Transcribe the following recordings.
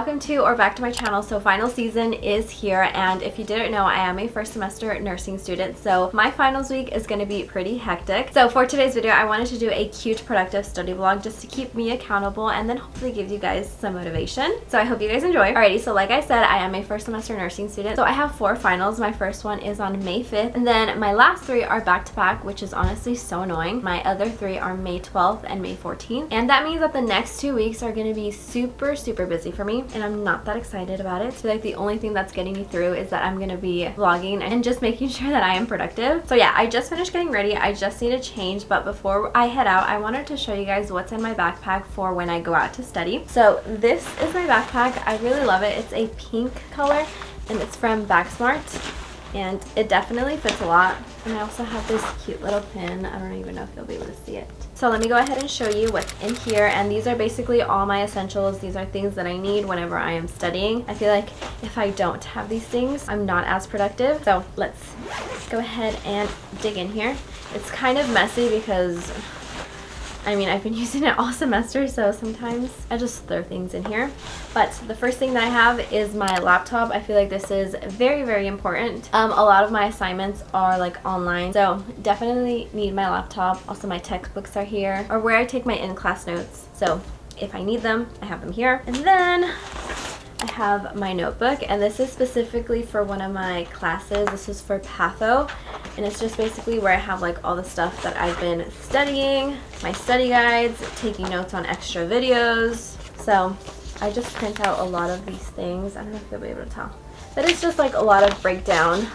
welcome to or back to my channel. So final season is here, and if you didn't know, I am a first semester nursing student, so my finals week is going to be pretty hectic. So for today's video, I wanted to do a cute productive study vlog just to keep me accountable and then hopefully give you guys some motivation. So I hope you guys enjoy. Alrighty, so like I said, I am a first semester nursing student, so I have 4 finals. My first one is on May 5th, and then my last 3 are back to back, which is honestly so annoying. My other 3 are May 12th and May 14th, and that means that the next 2 weeks are going to be super busy for me, and I'm not that excited about it. So like the only thing that's getting me through is that I'm going to be vlogging and just making sure that I am productive. So yeah, I just finished getting ready. I just need to change, but before I head out, I wanted to show you guys what's in my backpack for when I go out to study. So this is my backpack. I really love it. It's a pink color and it's from Backsmart, and it definitely fits a lot. And I also have this cute little pin. I don't even know if you'll be able to see it. So let me go ahead and show you what's in here, and these are basically all my essentials. These are things that I need whenever I am studying. I feel like if I don't have these things, I'm not as productive. So let's go ahead and dig in here. It's kind of messy because I mean, I've been using it all semester, so sometimes I just throw things in here. But the first thing that I have is my laptop. I feel like this is very important. A lot of my assignments are like online, so definitely need my laptop. Also, my textbooks are here, or where I take my in-class notes. So if I need them, I have them here. And then I have my notebook, and this is specifically for one of my classes. This is for patho, and it's just basically where I have like all the stuff that I've been studying, my study guides, taking notes on extra videos. So I just print out a lot of these things. I don't know if you'll be able to tell, but it's just like a lot of breakdown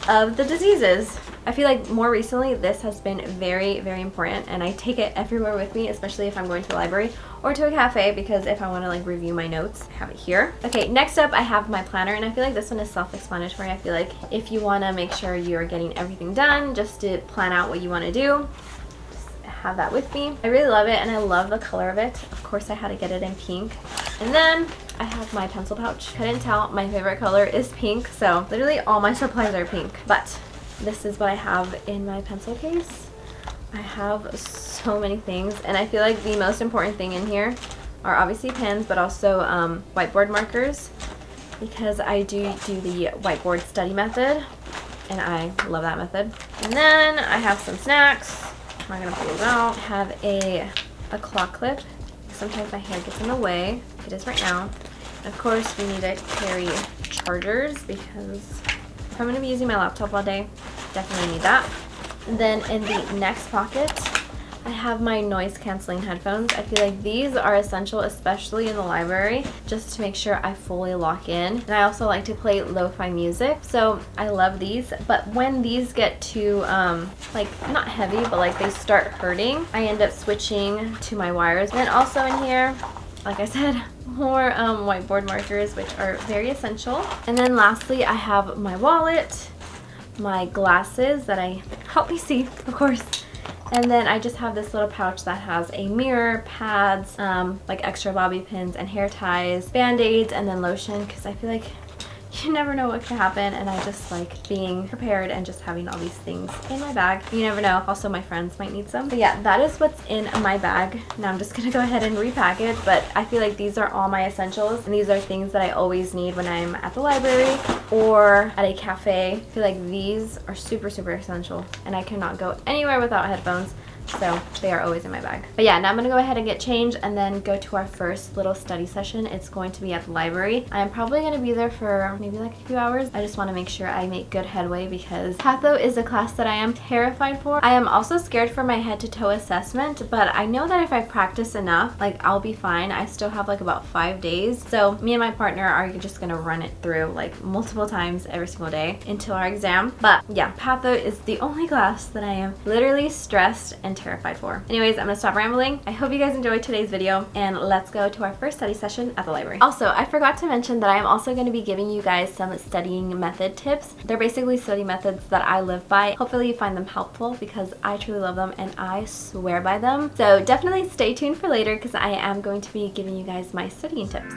of the diseases. I feel like more recently this has been very important, and I take it everywhere with me, especially if I'm going to the library or to a cafe, because if I want to like review my notes, I have it here. Okay, next up I have my planner, and I feel like this one is self-explanatory. I feel like if you want to make sure you're getting everything done, just to plan out what you want to do, just have that with me. I really love it, and I love the color of it. Of course I had to get it in pink. And then I have my pencil pouch. Couldn't tell, my favorite color is pink, so literally all my supplies are pink. But this is what I have in my pencil case. I have so many things, and I feel like the most important thing in here are obviously pens, but also whiteboard markers, because I do the whiteboard study method, and I love that method. And then I have some snacks. I'm not gonna pull those out. I have a claw clip. Sometimes my hair gets in the way. It is right now. And of course, we need to carry chargers, because if I'm going to be using my laptop all day, definitely need that. And then in the next pocket, I have my noise canceling headphones. I feel like these are essential, especially in the library, just to make sure I fully lock in. And I also like to play lo-fi music, so I love these. But when these get too like not heavy, but like they start hurting, I end up switching to my wires. And then also in here, like I said, more whiteboard markers, which are very essential. And then lastly, I have my wallet, my glasses that help me see, of course. And then I just have this little pouch that has a mirror, pads, like extra bobby pins and hair ties, band-aids, and then lotion, because I feel like you never know what could happen, and I just like being prepared and just having all these things in my bag. You never know. Also, my friends might need some. But yeah, that is what's in my bag. Now I'm just gonna go ahead and repack it, but I feel like these are all my essentials, and these are things that I always need when I'm at the library or at a cafe. I feel like these are super essential, and I cannot go anywhere without headphones. So they are always in my bag. But yeah, now I'm gonna go ahead and get changed and then go to our first little study session. It's going to be at the library. I'm probably gonna be there for maybe like a few hours. I just wanna make sure I make good headway, because patho is a class that I am terrified for. I am also scared for my head to toe assessment, but I know that if I practice enough, like I'll be fine. I still have like about 5 days. So me and my partner are just gonna run it through like multiple times every single day until our exam. But yeah, patho is the only class that I am literally stressed and terrified for. Anyways, I'm gonna stop rambling. I hope you guys enjoyed today's video, and let's go to our first study session at the library. Also, I forgot to mention that I am also going to be giving you guys some studying method tips. They're basically study methods that I live by. Hopefully you find them helpful, because I truly love them and I swear by them. So definitely stay tuned for later, because I am going to be giving you guys my studying tips.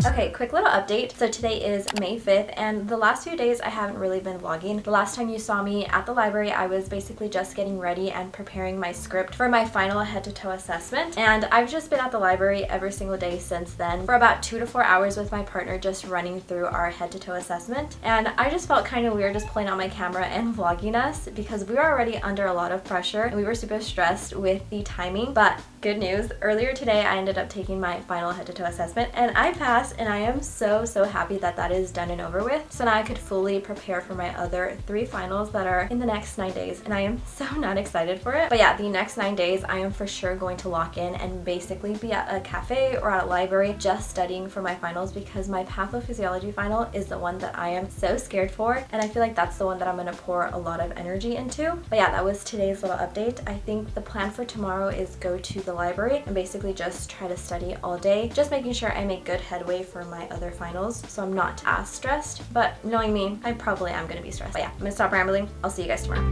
Okay, Okay, quick little update. So today is May 5th, and the last few days I haven't really been vlogging. The last time you saw me at the library, I was basically just getting ready and preparing my script for my final head-to-toe assessment. And I've just been at the library every single day since then for about 2 to 4 hours with my partner, just running through our head-to-toe assessment. And I just felt kind of weird just pulling out my camera and vlogging us because we were already under a lot of pressure and we were super stressed with the timing. But good news, earlier today I ended up taking my final head-to-toe assessment and I passed, and I am so happy that that is done and over with. So now I could fully prepare for my other 3 finals that are in the next 9 days, and I am so not excited for it. But yeah, the next 9 days I am for sure going to lock in and basically be at a cafe or at a library just studying for my finals, because my pathophysiology final is the one that I am so scared for, and I feel like that's the one that I'm going to pour a lot of energy into. But yeah, that was today's little update. I think the plan for tomorrow is go to the library and basically just try to study all day, just making sure I make good headway for my other finals so I'm not as stressed. But knowing me, I probably am going to be stressed. But yeah, I'm going to stop rambling. I'll see you guys tomorrow.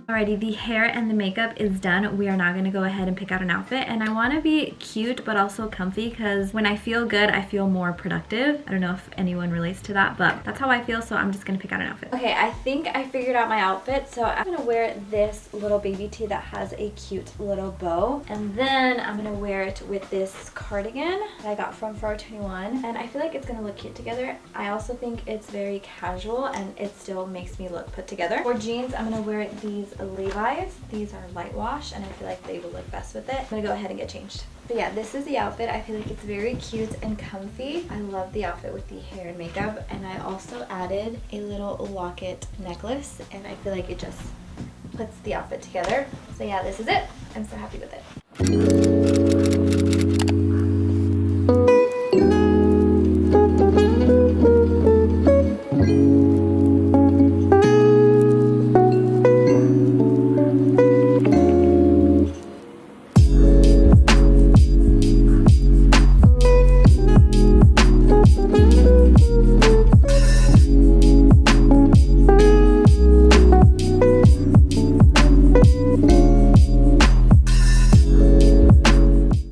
Alrighty, the hair and the makeup is done. We are now going to go ahead and pick out an outfit, and I want to be cute but also comfy because when I feel good, I feel more productive. I don't know if anyone relates to that, but that's how I feel, so I'm just going to pick out an outfit. Okay, I think I figured out my outfit, so I'm going to wear this little baby tee that has a cute little bow, and then I'm going to wear it with this cardigan that I got from Forever 21, and I feel like it's going to look cute together. I also think it's very casual and it still makes me look put together. For jeans, I'm going to wear these Levi's. These are light wash and I feel like they will look best with it. I'm gonna go ahead and get changed. But yeah, this is the outfit. I feel like it's very cute and comfy. I love the outfit with the hair and makeup, and I also added a little locket necklace, and I feel like it just puts the outfit together. So yeah, this is it. I'm so happy with it.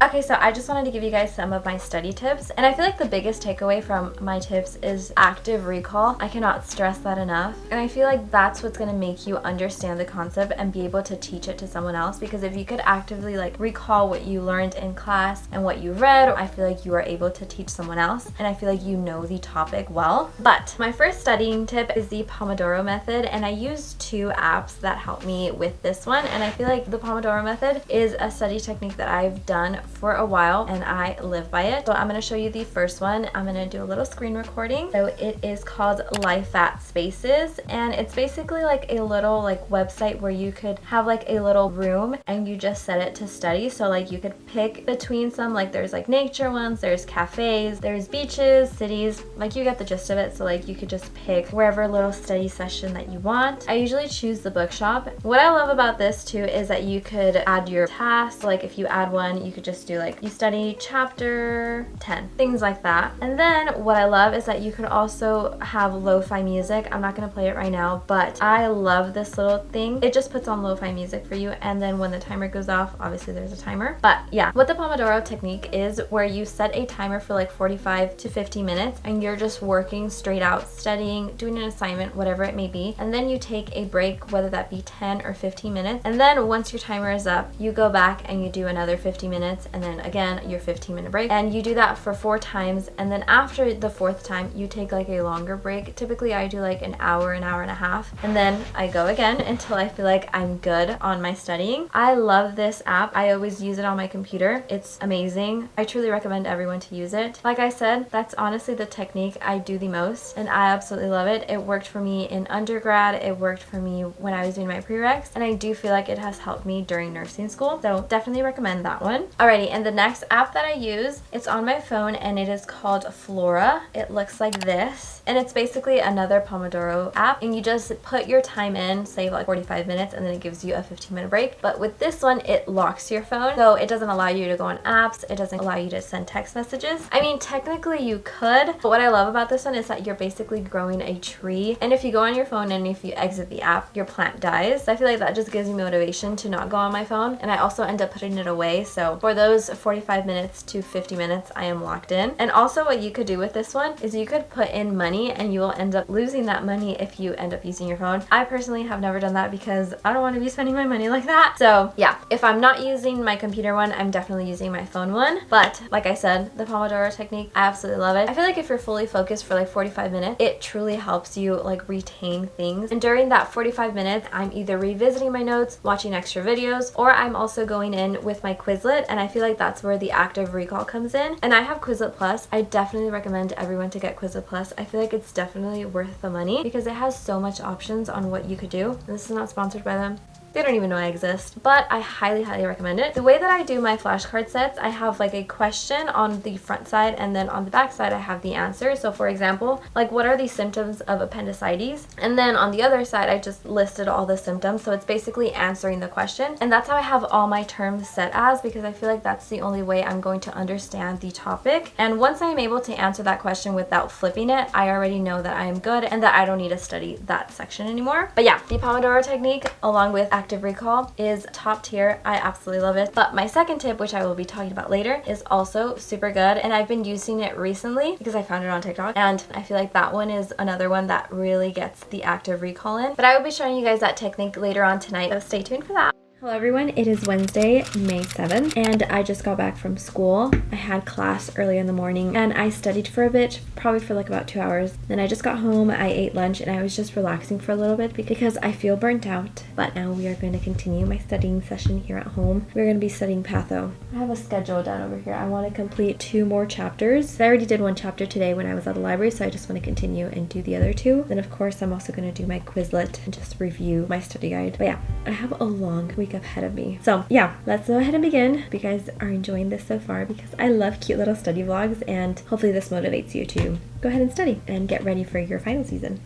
Okay, so I just wanted to give you guys some of my study tips, and I feel like the biggest takeaway from my tips is active recall. I cannot stress that enough, and I feel like that's what's going to make you understand the concept and be able to teach it to someone else, because if you could actively recall what you learned in class and what you read, I feel like you are able to teach someone else, and I feel like you know the topic well. But my first studying tip is the Pomodoro method, and I use 2 apps that help me with this one, and I feel like the Pomodoro method is a study technique that I've done for a while and I live by it. So I'm going to show you the first one. I'm going to do a little screen recording. So it is called Life at Spaces, and it's basically like a little website where you could have a little room and you just set it to study. So you could pick between some, there's nature ones, there's cafes, there's beaches, cities, you get the gist of it. So you could just pick wherever little study session that you want. I usually choose the bookshop. What I love about this too is that you could add your tasks. If you add one, you could just do you study chapter 10, things like that. And then what I love is that you could also have lo-fi music. I'm not going to play it right now, but I love this little thing. It just puts on lo-fi music for you, and then when the timer goes off, obviously there's a timer. But yeah, what the Pomodoro technique is, where you set a timer for 45 to 50 minutes and you're just working straight out, studying, doing an assignment, whatever it may be, and then you take a break, whether that be 10 or 15 minutes, and then once your timer is up, you go back and you do another 50 minutes, and then again your 15-minute break, and you do that for 4 times, and then after the 4th time you take like a longer break. Typically I do like an hour and a half, and then I go again until I feel like I'm good on my studying. I love this app. I always use it on my computer. It's amazing. I truly recommend everyone to use it. Like I said, that's honestly the technique I do the most, and I absolutely love it. It worked for me in undergrad, it worked for me when I was doing my prereqs, and I do feel like it has helped me during nursing school, so definitely recommend that one. Alrighty, and the next app that I use, it's on my phone and it is called Flora. It looks like this, and it's basically another Pomodoro app, and you just put your time in, say like 45 minutes, and then it gives you a 15-minute break. But with this one, it locks your phone, so it doesn't allow you to go on apps, it doesn't allow you to send text messages. I mean, technically you could, but what I love about this one is that you're basically growing a tree, and if you go on your phone and if you exit the app, your plant dies. So I feel like that just gives me motivation to not go on my phone, and I also end up putting it away. So for those 45 minutes to 50 minutes, I am locked in. And also what you could do with this one is you could put in money, and you will end up losing that money if you end up using your phone. I personally have never done that because I don't want to be spending my money like that. So yeah, if I'm not using my computer one, I'm definitely using my phone one. But like I said, the Pomodoro technique, I absolutely love it. I feel like if you're fully focused for like 45 minutes, it truly helps you like retain things. And during that 45 minutes, I'm either revisiting my notes, watching extra videos, or I'm also going in with my Quizlet, and I feel like that's where the active recall comes in. And I have Quizlet Plus. I definitely recommend everyone to get Quizlet Plus. I feel like it's definitely worth the money because it has so much options on what you could do. And this is not sponsored by them. They don't even know I exist, but I highly recommend it. The way that I do my flashcard sets, I have like a question on the front side, and then on the back side I have the answer. So for example, like what are the symptoms of appendicitis? And then on the other side I just listed all the symptoms, so it's basically answering the question. And that's how I have all my terms set as, because I feel like that's the only way I'm going to understand the topic. And once I'm able to answer that question without flipping it, I already know that I am good and that I don't need to study that section anymore. But yeah, the Pomodoro technique along with active recall is top tier. I absolutely love it. But my second tip, which I will be talking about later, is also super good, and I've been using it recently because I found it on TikTok, and I feel like that one is another one that really gets the active recall in. But I will be showing you guys that technique later on tonight, so stay tuned for that. Hello everyone, it is Wednesday, May 7th, and I just got back from school. I had class early in the morning and I studied for a bit, probably for like about 2 hours. Then I just got home, I ate lunch, and I was just relaxing for a little bit because I feel burnt out. But now we are going to continue my studying session here at home. We're going to be studying patho. I have a schedule down over here. I want to complete 2 more chapters. I already did 1 chapter today when I was at the library, so I just want to continue and do the other 2. Then of course I'm also going to do my Quizlet and just review my study guide. But yeah, I have a long week ahead of me. So yeah, let's go ahead and begin. Hope you guys are enjoying this so far because I love cute little study vlogs, and hopefully this motivates you to go ahead and study and get ready for your final season.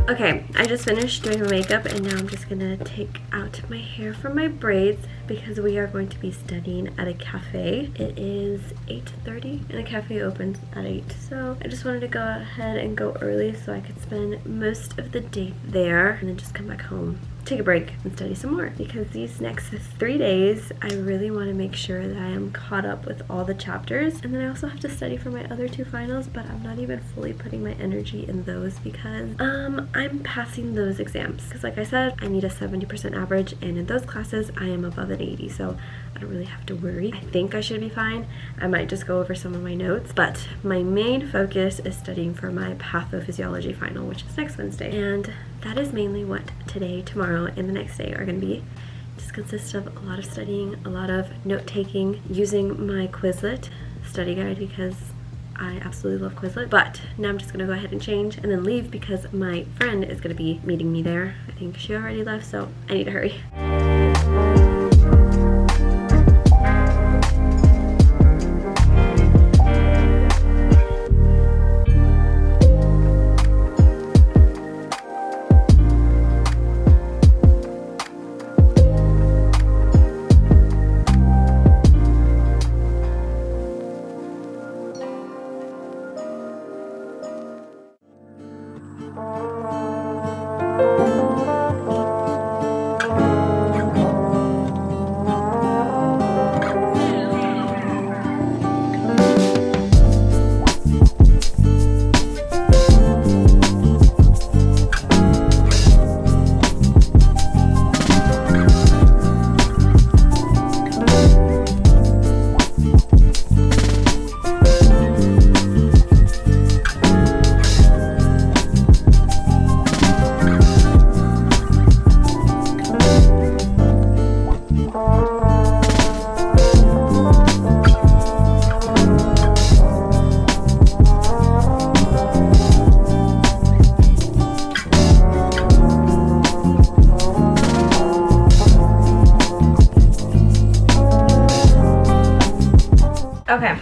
Okay, I just finished doing my makeup, and now I'm just gonna take out my hair from my braids because we are going to be studying at a cafe. It is 8:30 and the cafe opens at 8, so I just wanted to go ahead and go early so I could spend most of the day there and then just come back home, take a break, and study some more, because these next 3 days I really want to make sure that I am caught up with all the chapters. And then I also have to study for my other 2 finals, but I'm not even fully putting my energy in those because I'm passing those exams, because like I said, I need a 70% average, and in those classes I am above an 80, so I don't really have to worry. I think I should be fine. I might just go over some of my notes, but my main focus is studying for my pathophysiology final, which is next Wednesday, and that is mainly what today, tomorrow, and the next day are going to be. It just consists of a lot of studying, a lot of note-taking, using my Quizlet study guide because I absolutely love Quizlet. But now I'm just going to go ahead and change and then leave because my friend is going to be meeting me there. I think she already left, so I need to hurry. Okay,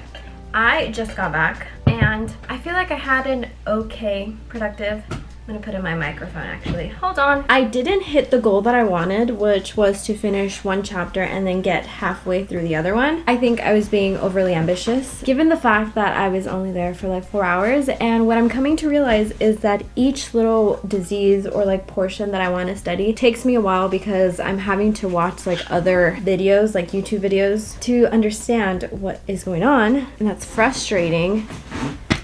I just got back and I feel like I had an okay productive. I'm gonna put in my microphone actually. Hold on. I didn't hit the goal that I wanted, which was to finish one chapter and then get halfway through the other one. I think I was being overly ambitious, given the fact that I was only there for like 4 hours. And what I'm coming to realize is that each little disease or like portion that I want to study takes me a while because I'm having to watch like other videos, like YouTube videos, to understand what is going on. And that's frustrating.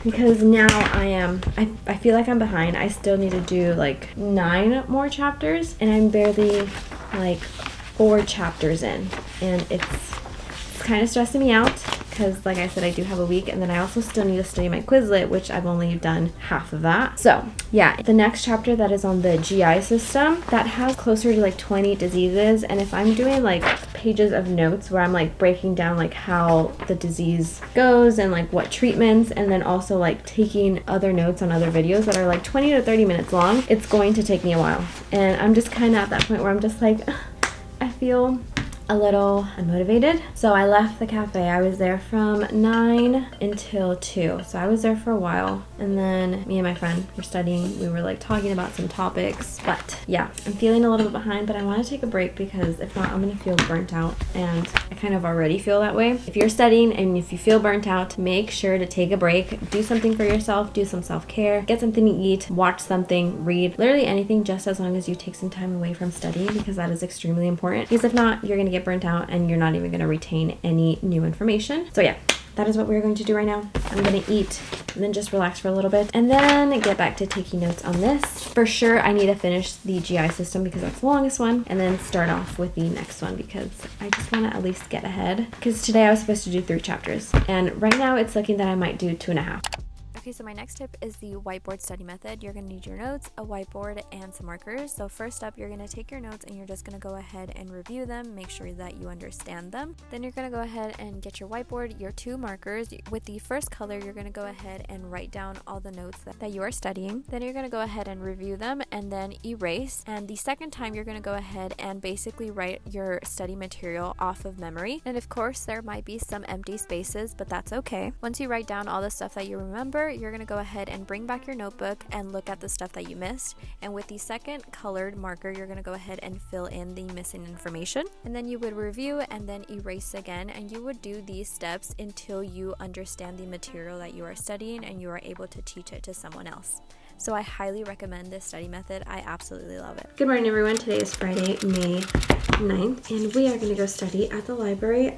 Because now I feel like I'm behind. I still need to do like 9 more chapters and I'm barely like 4 chapters in. And it's kind of stressing me out because like I said, I do have a week and then I also still need to study my Quizlet, which I've only done half of that. So yeah, the next chapter that is on the GI system, that has closer to like 20 diseases. And if I'm doing like pages of notes where I'm like breaking down like how the disease goes and like what treatments, and then also like taking other notes on other videos that are like 20 to 30 minutes long, it's going to take me a while. And I'm just kind of at that point where I'm just like, I feel a little unmotivated. So I left the cafe. I was there from 9 until 2. So I was there for a while. And then me and my friend were studying. We were like talking about some topics. But yeah, I'm feeling a little bit behind, but I want to take a break because if not, I'm going to feel burnt out. And I kind of already feel that way. If you're studying and if you feel burnt out, make sure to take a break. Do something for yourself. Do some self-care. Get something to eat. Watch something. Read. Literally anything, just as long as you take some time away from studying, because that is extremely important. Because if not, you're going to get burnt out and you're not even going to retain any new information. So yeah, that is what we're going to do right now. I'm going to eat and then just relax for a little bit and then get back to taking notes on this. For sure, I need to finish the GI system because that's the longest one, and then start off with the next one because I just want to at least get ahead, because today I was supposed to do 3 chapters and right now it's looking that I might do 2.5. Okay, so my next tip is the whiteboard study method. You're going to need your notes, a whiteboard, and some markers. So first up, you're going to take your notes and you're just going to go ahead and review them, make sure that you understand them. Then you're going to go ahead and get your whiteboard, your 2 markers. With the first color, you're going to go ahead and write down all the notes that you are studying. Then you're going to go ahead and review them and then erase. And the second time, you're going to go ahead and basically write your study material off of memory. And of course, there might be some empty spaces, but that's okay. Once you write down all the stuff that you remember, you're going to go ahead and bring back your notebook and look at the stuff that you missed. And with the second colored marker, you're going to go ahead and fill in the missing information. And then you would review and then erase again. And you would do these steps until you understand the material that you are studying and you are able to teach it to someone else. So I highly recommend this study method. I absolutely love it. Good morning, everyone. Today is Friday, May 9th, and we are going to go study at the library.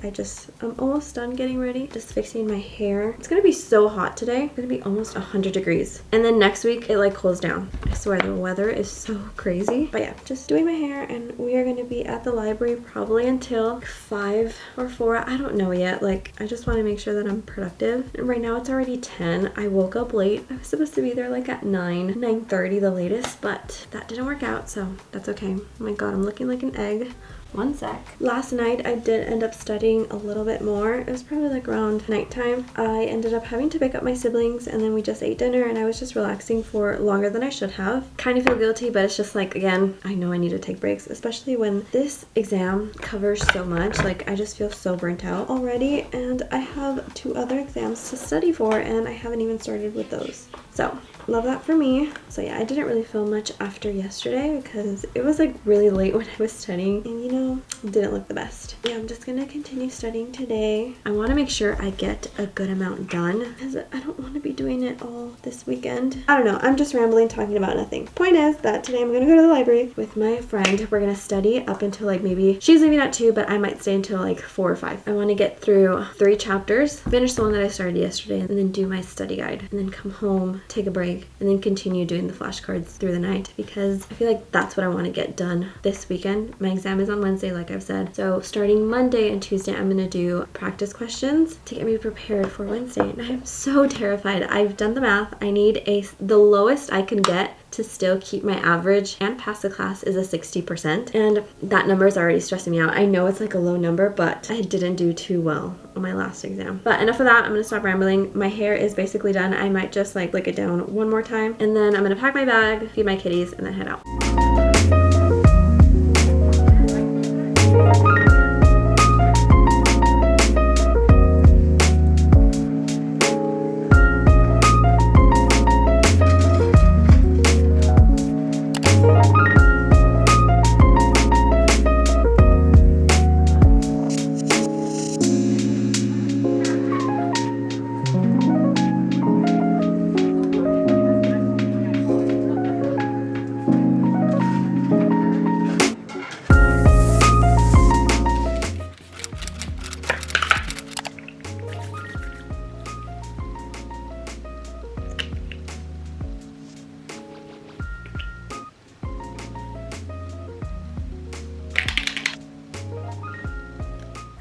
I'm almost done getting ready, just fixing my hair. It's going to be so hot today. It's going to be almost 100 degrees. And then next week, it like cools down. I swear the weather is so crazy. But yeah, just doing my hair, and we are going to be at the library probably until 5 or 4. I don't know yet. Like, I just want to make sure that I'm productive. And right now it's already 10. I woke up late. I was supposed to be there like at 9:30 the latest, but that didn't work out, so that's okay. Oh my god, I'm looking like an egg. One sec. Last night I did end up studying a little bit more. It was probably like around nighttime. I ended up having to pick up my siblings and then we just ate dinner and I was just relaxing for longer than I should have. Kind of feel guilty, but it's just like, again, I know I need to take breaks, especially when this exam covers so much. Like, I just feel so burnt out already, and I have 2 other exams to study for and I haven't even started with those. So love that for me. So yeah, I didn't really film much after yesterday because it was like really late when I was studying and you know, it didn't look the best. Yeah, I'm just gonna continue studying today. I want to make sure I get a good amount done because I don't want to be doing it all this weekend. I don't know, I'm just rambling talking about nothing. Point is that today I'm gonna go to the library with my friend. We're gonna study up until like maybe she's leaving at 2, but I might stay until like 4 or 5. I want to get through 3 chapters, finish the one that I started yesterday, and then do my study guide, and then come home, take a break, and then continue doing the flashcards through the night because I feel like that's what I want to get done this weekend. My exam is on Wednesday, like I've said. So starting Monday and Tuesday, I'm gonna do practice questions to get me prepared for Wednesday. And I'm so terrified. I've done the math. I need the lowest I can get to still keep my average and pass the class is a 60%. And that number is already stressing me out. I know it's like a low number, but I didn't do too well on my last exam. But enough of that. I'm gonna stop rambling. My hair is basically done. I might just like lick it down one more time. And then I'm gonna pack my bag, feed my kitties, and then head out.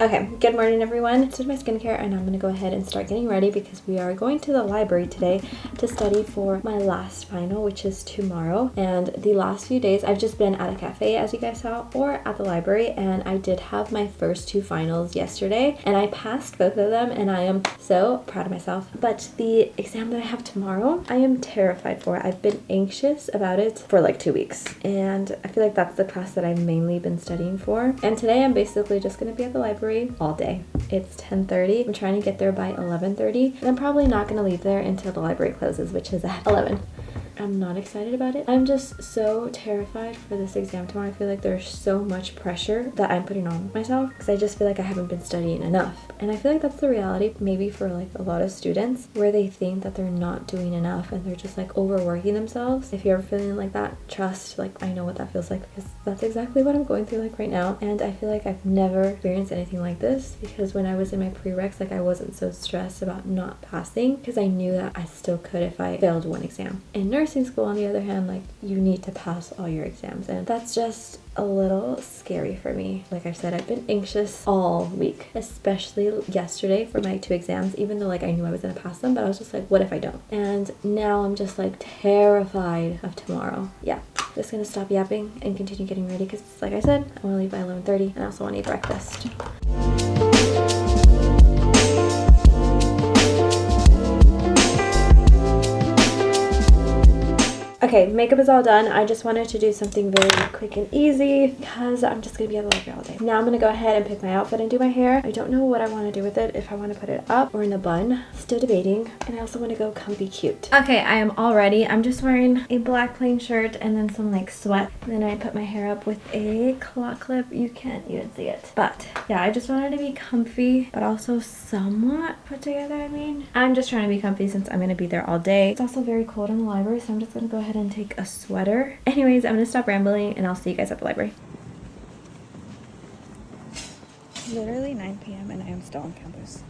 Okay, good morning everyone. This is my skincare and I'm gonna go ahead and start getting ready because we are going to the library today to study for my last final, which is tomorrow. And the last few days I've just been at a cafe, as you guys saw, or at the library, and I did have my first 2 finals yesterday and I passed both of them and I am so proud of myself. But the exam that I have tomorrow, I am terrified for. I've been anxious about it for like 2 weeks and I feel like that's the class that I've mainly been studying for. And today I'm basically just gonna be at the library all day. It's 10:30. I'm trying to get there by 11:30 and I'm probably not gonna leave there until the library closes, which is at 11. I'm not excited about it. I'm just so terrified for this exam tomorrow. I feel like there's so much pressure that I'm putting on myself because I just feel like I haven't been studying enough. And I feel like that's the reality maybe for like a lot of students, where they think that they're not doing enough and they're just like overworking themselves. If you're ever feeling like that, trust, like I know what that feels like because that's exactly what I'm going through like right now. And I feel like I've never experienced anything like this because when I was in my prereqs, like I wasn't so stressed about not passing because I knew that I still could if I failed one exam. In nursing school, on the other hand, like you need to pass all your exams and that's just a little scary for me. Like I said, I've been anxious all week, especially yesterday for my 2 exams, even though like I knew I was gonna pass them, but I was just like, what if I don't? And now I'm just like terrified of tomorrow. Yeah, just gonna stop yapping and continue getting ready because like I said, I want to leave by 11:30 and I also want to eat breakfast. Okay, makeup is all done. I just wanted to do something very quick and easy because I'm just gonna be at the library all day. Now I'm gonna go ahead and pick my outfit and do my hair. I don't know what I want to do with it, if I want to put it up or in a bun. Still debating. And I also want to go comfy cute. Okay, I am all ready. I'm just wearing a black plain shirt and then some like sweat. And then I put my hair up with a claw clip. You can't even see it. But yeah, I just wanted to be comfy, but also somewhat put together, I mean. I'm just trying to be comfy since I'm gonna be there all day. It's also very cold in the library, so I'm just gonna go ahead and take a sweater. Anyways, I'm gonna stop rambling and I'll see you guys at the library. Literally 9 p.m. and I am still on campus.